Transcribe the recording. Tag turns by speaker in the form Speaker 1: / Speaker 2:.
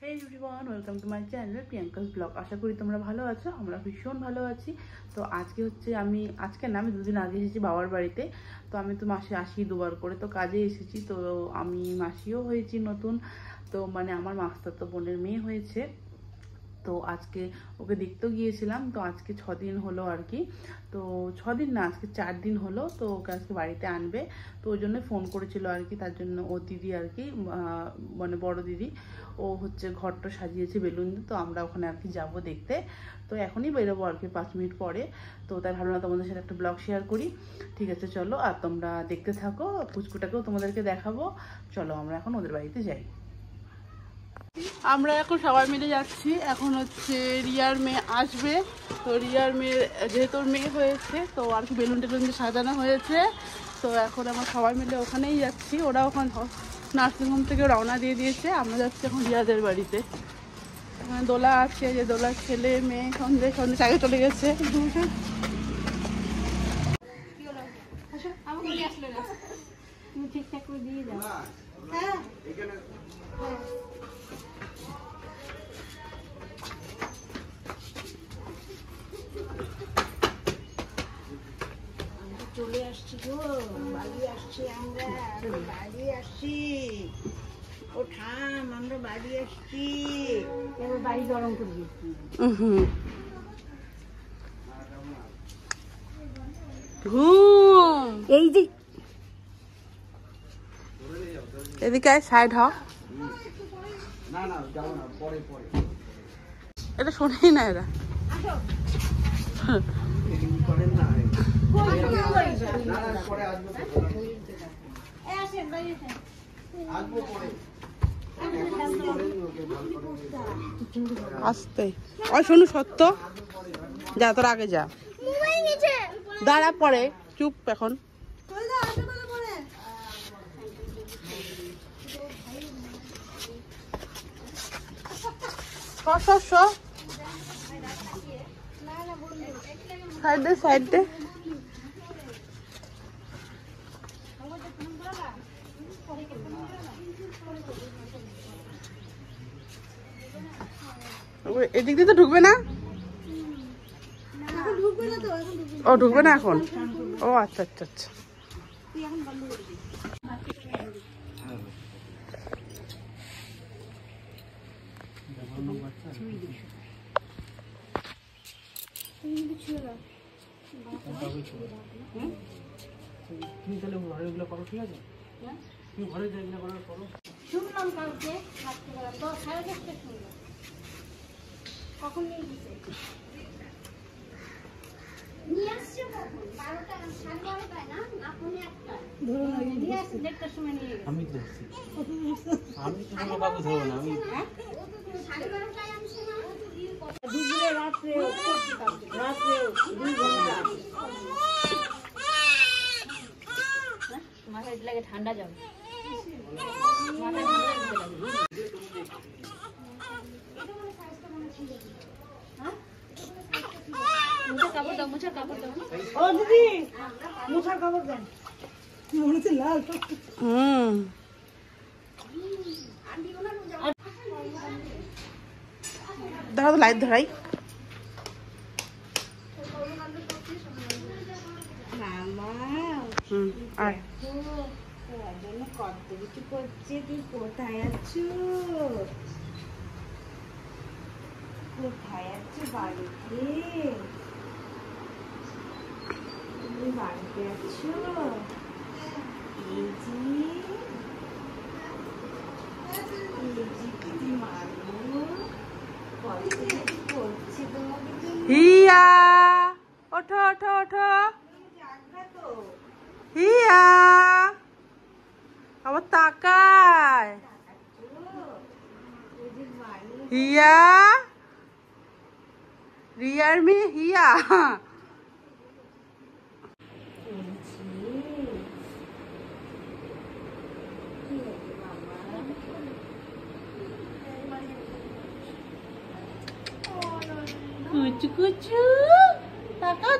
Speaker 1: Hey everyone, welcome to my channel Priyanka's Vlog. আশা করি তোমরা ভালো আছো। আমরা ভীষণ ভালো আছি। তো আজকে হচ্ছে আমি দুদিন আগে এসেছি বাবার বাড়িতে। তো আমি তো মাসে আসি দুবার করে, তো কাজে এসেছি। তো আমি মাসিও হয়েছি নতুন, তো মানে আমার মাস্টাতো বোনের মেয়ে হয়েছে। তো আজকে ওকে দেখতেও গিয়েছিলাম। তো আজকে 6 দিন হলো আর কি। তো 6 দিন না, আজকে 4 দিন হলো। তো ওকে আজকে বাড়িতে আনবে, তো ওই জন্য ফোন করেছিল আর কি। তার জন্য ও দিদি আর কি, মানে বড় দিদি, ও হচ্ছে ঘরটা সাজিয়েছে বেলুন দিয়ে। তো আমরা ওখানে আর কি যাবো দেখতে। তো এখনই বেরোবো আর কি 5 মিনিট পরে। তো তাই ভাবলাম তোমাদের সাথে একটা ব্লগ শেয়ার করি। ঠিক আছে চলো, আর তোমরা দেখতে থাকো। পুচকুটাকেও তোমাদেরকে দেখাবো। চলো আমরা এখন ওদের বাড়িতে যাই। আমরা এখন সবাই মিলে যাচ্ছি। এখন হচ্ছে রিয়ার মেয়ে আসবে। তো রিয়ার মেয়ে যেহেতু মেয়ে হয়েছে, তো আর কি বেলুন টেলুন দিয়ে সাজানো হয়েছে। তো এখন আমরা সবাই মিলে ওখানেই যাচ্ছি। ওরা ওখানে নার্সিংহোম থেকে রওনা দিয়ে দিয়েছে। আমরা যাচ্ছি এখন রিয়াদের বাড়িতে। এখানে দোলা আছে, যে দোলার ছেলে মেয়ে সন্ধ্যে আগে চলে গেছে। ঠিকঠাক করে দিয়ে যাও। হ্যাঁ
Speaker 2: চলে আসছি গো, বাড়ি আসছি, আমরা বাড়ি আসছি। ও ঠাম, আমরা বাড়ি আসছি। এবার বাড়ি গরম করবি।
Speaker 1: এই যে এদিকে সাইড হ। এটা শোনেই না এরা। আসতে ওই শোনো, সত্য যা, তোর আগে যা, দাঁড়া পরে চুপ এখন। সাইড দে, সাইড দে। এদিক দিয়ে তো ঢুকবে না। ও ঢুকবে না এখন। ও আচ্ছা আচ্ছা আচ্ছা। তুমি তাহলে ঘরে এগুলো করো, ঠিক আছে? তুমি ঘরে যা এগুলো করার করো।
Speaker 2: শুনলাম কালকে রাত্রিবেলা 10 সাড়ে 10টা শুনলাম। কখন নিয়ে গেছে? নিয়ে আসছে কখন? 12টা সাড়ে 12টায় না, আপনি একটা নিয়ে আসছে, 1টার সময় নিয়ে গেছে।
Speaker 1: আমি দেখছি, আমি তো কোনো কাকু ধরবো না। আমি
Speaker 2: সাড়ে 12টায় আনছে না, দুপুরে রাত্রে 2 ঘন্টা। মাথায় লাগে ঠান্ডা যাবে, মাথায় ঠান্ডা লাগে। মুছার কাপড় দাও। ও দিদি, মুছার কাপড় দেন। মনে হচ্ছে লাল।
Speaker 1: দাঁড়া তো, লাইট ধরাই।
Speaker 2: কত কিছু করছে। তুই কোথায় আছো? কোথায় আছো? বাড়িতে? তুমি বাড়িতে আছো? এই যে মারবো, কত কিছু করছে তোমাকে।
Speaker 1: হিয়া ওঠো ওঠো ওঠো। হিয়া আবার তাকায়। হিয়া, রিয়ার মেয়ে হিয়া। কুচু কুচু, তাকাও